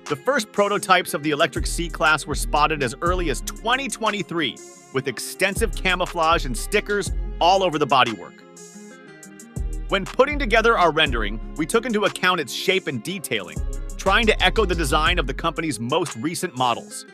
The first prototypes of the electric C-Class were spotted as early as 2023, with extensive camouflage and stickers all over the bodywork. When putting together our rendering, we took into account its shape and detailing, trying to echo the design of the company's most recent models.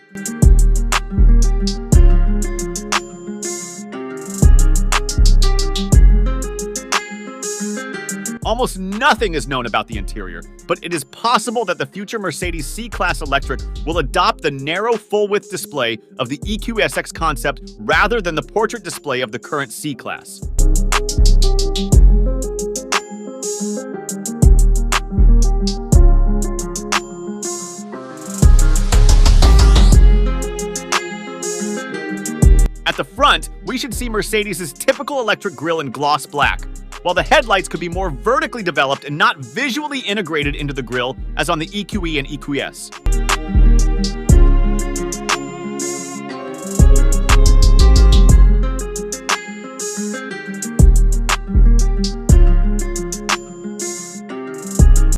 Almost nothing is known about the interior, but it is possible that the future Mercedes C-Class Electric will adopt the narrow full-width display of the EQSX concept rather than the portrait display of the current C-Class. At the front, we should see Mercedes' typical electric grille in gloss black, while the headlights could be more vertically developed and not visually integrated into the grille as on the EQE and EQS.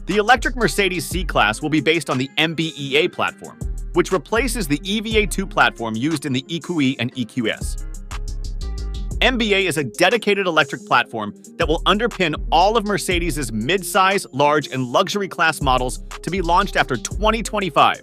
The electric Mercedes C-Class will be based on the MB.EA platform, which replaces the EVA II platform used in the EQE and EQS. MB.EA is a dedicated electric platform that will underpin all of Mercedes' mid-size, large, and luxury class models to be launched after 2025.